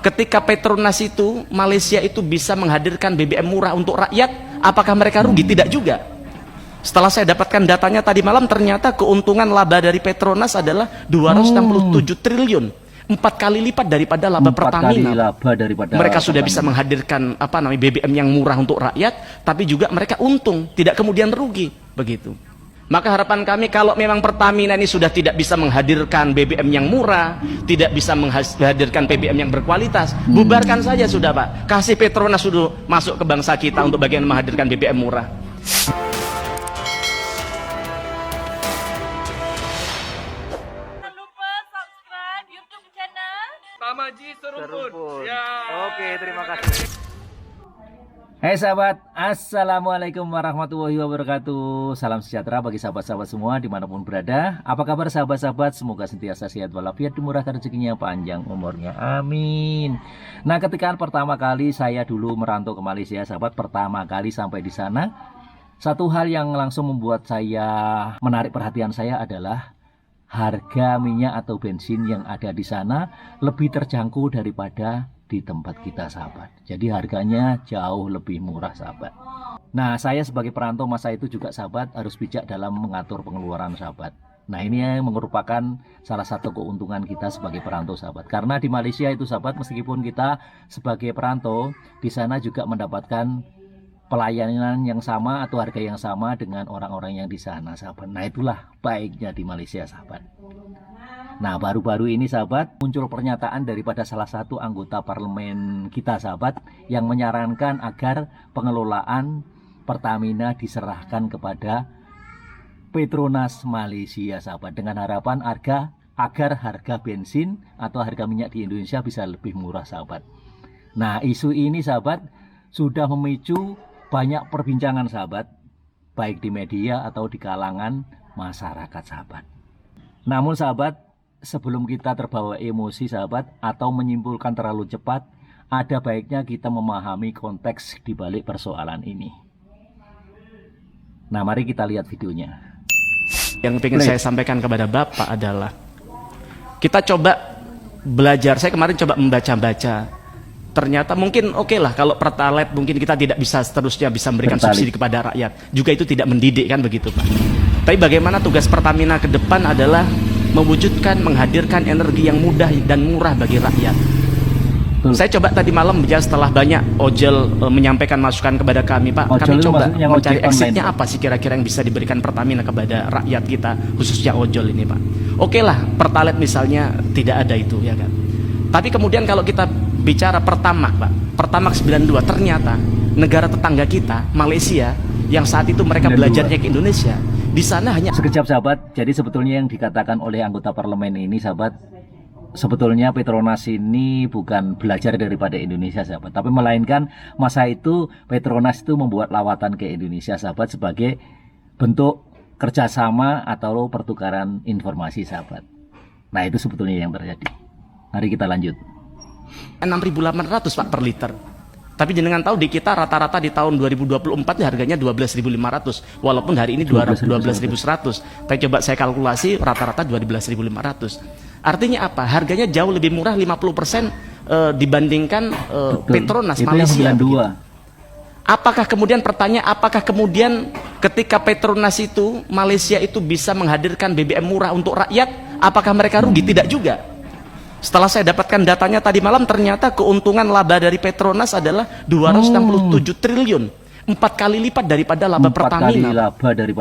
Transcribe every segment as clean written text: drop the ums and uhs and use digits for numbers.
ketika Petronas itu, Malaysia itu bisa menghadirkan BBM murah untuk rakyat, apakah mereka rugi? Tidak juga. Setelah saya dapatkan datanya tadi malam, ternyata keuntungan laba dari Petronas adalah 267 triliun. 4 kali lipat daripada laba Pertamina. Mereka sudah bisa menghadirkan BBM yang murah untuk rakyat, tapi juga mereka untung, tidak kemudian rugi, begitu. Maka harapan kami, kalau memang Pertamina ini sudah tidak bisa menghadirkan BBM yang murah, tidak bisa menghadirkan BBM yang berkualitas, bubarkan saja sudah, Pak. Kasih Petronas sudah masuk ke bangsa kita untuk bagian menghadirkan BBM murah. Jangan lupa subscribe YouTube channel Tamaji Serumpun. Ya. Oke, terima kasih. Hai sahabat, assalamualaikum warahmatullahi wabarakatuh. Salam sejahtera bagi sahabat-sahabat semua dimanapun berada. Apa kabar sahabat-sahabat? Semoga sentiasa sehat walafiat, dimurahkan rezekinya, panjang umurnya, amin. Nah, ketika pertama kali saya dulu merantau ke Malaysia, sahabat, pertama kali sampai di sana, satu hal yang langsung membuat saya menarik perhatian saya adalah harga minyak atau bensin yang ada di sana lebih terjangkau daripada di tempat kita, sahabat. Jadi harganya jauh lebih murah, sahabat. Nah, saya sebagai perantau masa itu juga, sahabat, harus bijak dalam mengatur pengeluaran, sahabat. Nah, ini yang merupakan salah satu keuntungan kita sebagai perantau, sahabat. Karena di Malaysia itu, sahabat, meskipun kita sebagai perantau di sana juga mendapatkan pelayanan yang sama atau harga yang sama dengan orang-orang yang di sana, sahabat. Nah, itulah baiknya di Malaysia, sahabat. Nah, baru-baru ini, sahabat, muncul pernyataan daripada salah satu anggota parlemen kita, sahabat, yang menyarankan agar pengelolaan Pertamina diserahkan kepada Petronas Malaysia, sahabat, dengan harapan agar harga bensin atau harga minyak di Indonesia bisa lebih murah, sahabat. Nah, isu ini, sahabat, sudah memicu banyak perbincangan, sahabat, baik di media atau di kalangan masyarakat, sahabat. Namun, sahabat, sebelum kita terbawa emosi, sahabat, atau menyimpulkan terlalu cepat, ada baiknya kita memahami konteks di balik persoalan ini. Nah, mari kita lihat videonya. Yang ingin saya sampaikan kepada Bapak adalah, kita coba belajar. Saya kemarin coba membaca-baca. Ternyata mungkin oke lah kalau Pertalite mungkin kita tidak bisa seterusnya bisa memberikan subsidi kepada rakyat. Juga itu tidak mendidik, kan begitu, Pak. Tapi bagaimana tugas Pertamina ke depan adalah mewujudkan, menghadirkan energi yang mudah dan murah bagi rakyat. Saya coba tadi malam setelah banyak ojol menyampaikan masukan kepada kami, Pak, kami coba mencari exitnya apa sih kira-kira yang bisa diberikan Pertamina kepada rakyat kita, khususnya ojol ini, Pak. Oke lah, Pertalite misalnya tidak ada itu, ya kan. Tapi kemudian kalau kita bicara Pertamax, Pak, Pertamax 92, ternyata negara tetangga kita, Malaysia, yang saat itu mereka belajarnya ke Indonesia, di sana hanya... Sekejap, sahabat, jadi sebetulnya yang dikatakan oleh anggota parlemen ini, sahabat, sebetulnya Petronas ini bukan belajar daripada Indonesia, sahabat, tapi melainkan masa itu Petronas itu membuat lawatan ke Indonesia, sahabat, sebagai bentuk kerjasama atau pertukaran informasi, sahabat. Nah, itu sebetulnya yang terjadi. Mari kita lanjut. 6.800, Pak, per liter. Tapi jenengan tahu di kita rata-rata di tahun 2024 harganya 12.500, walaupun hari ini 12.100. Tapi coba saya kalkulasi rata-rata 12.500. Artinya apa? Harganya jauh lebih murah 50% dibandingkan Petronas Malaysia. Apakah kemudian pertanyaan, apakah kemudian ketika Petronas itu, Malaysia itu bisa menghadirkan BBM murah untuk rakyat, apakah mereka rugi? Tidak juga. Setelah saya dapatkan datanya tadi malam, ternyata keuntungan laba dari Petronas adalah 267 triliun. 4 kali lipat daripada laba Pertamina.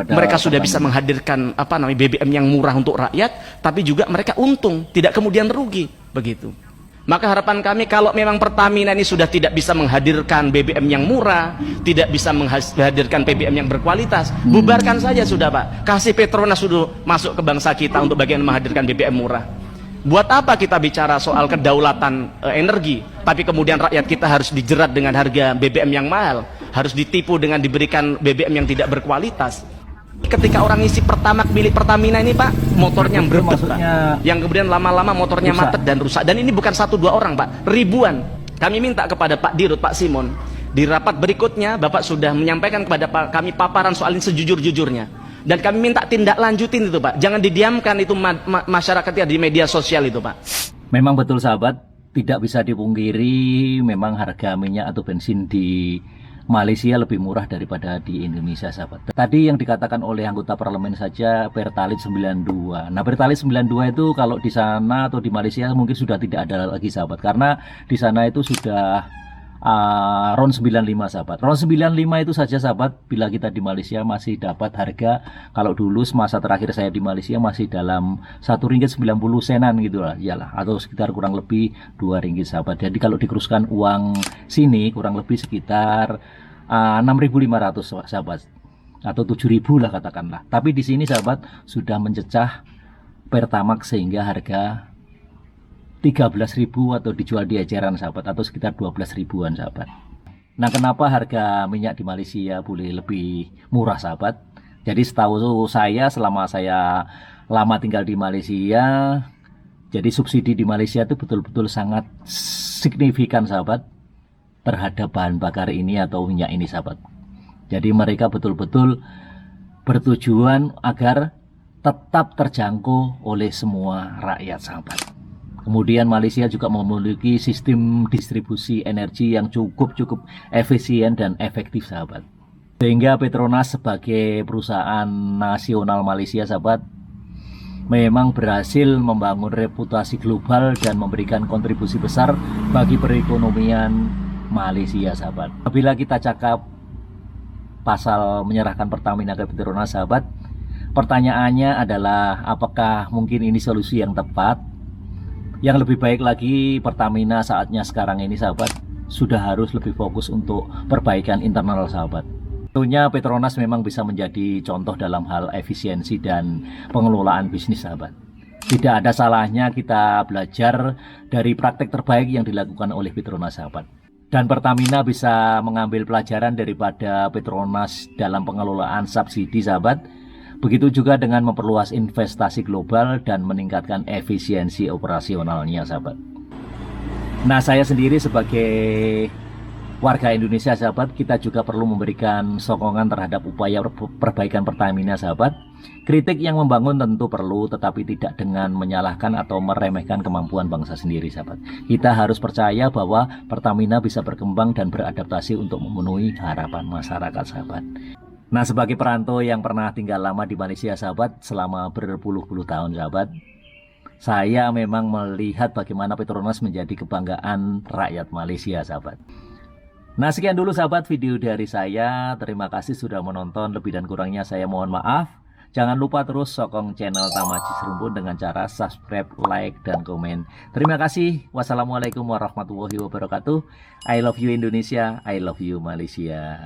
Mereka sudah bisa menghadirkan BBM yang murah untuk rakyat, tapi juga mereka untung, tidak kemudian rugi, begitu. Maka harapan kami, kalau memang Pertamina ini sudah tidak bisa menghadirkan BBM yang murah, tidak bisa menghadirkan BBM yang berkualitas, bubarkan saja sudah, Pak. Kasih Petronas sudah masuk ke bangsa kita untuk bagian menghadirkan BBM murah. Buat apa kita bicara soal kedaulatan energi, tapi kemudian rakyat kita harus dijerat dengan harga BBM yang mahal, harus ditipu dengan diberikan BBM yang tidak berkualitas. Ketika orang isi Pertamax milik Pertamina ini, Pak, motornya berebut, Pak, yang kemudian lama-lama motornya macet dan rusak. Dan ini bukan 1-2 orang, Pak, ribuan. Kami minta kepada Pak Dirut, Pak Simon, di rapat berikutnya Bapak sudah menyampaikan kepada kami paparan soal ini sejujur-jujurnya. Dan kami minta tindak lanjutin itu, Pak. Jangan didiamkan itu masyarakat ya di media sosial itu, Pak. Memang betul, sahabat. tidak bisa dipungkiri memang harga minyak atau bensin di Malaysia lebih murah daripada di Indonesia, sahabat. Tadi yang dikatakan oleh anggota parlemen saja Pertalite 92. Nah, Pertalite 92 itu kalau di sana atau di Malaysia mungkin sudah tidak ada lagi, sahabat, karena di sana itu sudah RON 95, sahabat. RON 95 itu saja, sahabat, bila kita di Malaysia masih dapat harga, kalau dulu semasa terakhir saya di Malaysia masih dalam Rp1.90 gitu lah, iyalah, atau sekitar kurang lebih Rp2, sahabat. Jadi kalau dikuruskan uang sini kurang lebih sekitar 6.500, sahabat, atau 7.000 lah katakanlah. Tapi di sini, sahabat, sudah mencecah Pertamax sehingga harga 13.000 atau dijual di eceran, sahabat, atau sekitar 12 ribuan, sahabat. Nah, kenapa harga minyak di Malaysia boleh lebih murah, sahabat? Jadi setahu saya selama saya lama tinggal di Malaysia, jadi subsidi di Malaysia itu betul-betul sangat signifikan, sahabat, terhadap bahan bakar ini atau minyak ini, sahabat. Jadi mereka betul-betul bertujuan agar tetap terjangkau oleh semua rakyat, sahabat. Kemudian Malaysia juga memiliki sistem distribusi energi yang cukup efisien dan efektif, sahabat. Sehingga Petronas sebagai perusahaan nasional Malaysia, sahabat, memang berhasil membangun reputasi global dan memberikan kontribusi besar bagi perekonomian Malaysia, sahabat. Apabila kita cakap pasal menyerahkan Pertamina ke Petronas, sahabat, pertanyaannya adalah apakah mungkin ini solusi yang tepat? Yang lebih baik lagi, Pertamina saatnya sekarang ini, sahabat, sudah harus lebih fokus untuk perbaikan internal, sahabat. Tentunya Petronas memang bisa menjadi contoh dalam hal efisiensi dan pengelolaan bisnis, sahabat. Tidak ada salahnya kita belajar dari praktek terbaik yang dilakukan oleh Petronas, sahabat. Dan Pertamina bisa mengambil pelajaran daripada Petronas dalam pengelolaan subsidi, sahabat. Begitu juga dengan memperluas investasi global dan meningkatkan efisiensi operasionalnya, sahabat. Nah, saya sendiri sebagai warga Indonesia, sahabat, kita juga perlu memberikan sokongan terhadap upaya perbaikan Pertamina, sahabat. Kritik yang membangun tentu perlu, tetapi tidak dengan menyalahkan atau meremehkan kemampuan bangsa sendiri, sahabat. Kita harus percaya bahwa Pertamina bisa berkembang dan beradaptasi untuk memenuhi harapan masyarakat, sahabat. Nah, sebagai perantau yang pernah tinggal lama di Malaysia, sahabat, selama berpuluh-puluh tahun, sahabat, saya memang melihat bagaimana Petronas menjadi kebanggaan rakyat Malaysia, sahabat. Nah, sekian dulu, sahabat, video dari saya. Terima kasih sudah menonton. Lebih dan kurangnya saya mohon maaf. Jangan lupa terus sokong channel Tamaji Serumpun dengan cara subscribe, like, dan komen. Terima kasih. Wassalamualaikum warahmatullahi wabarakatuh. I love you Indonesia, I love you Malaysia.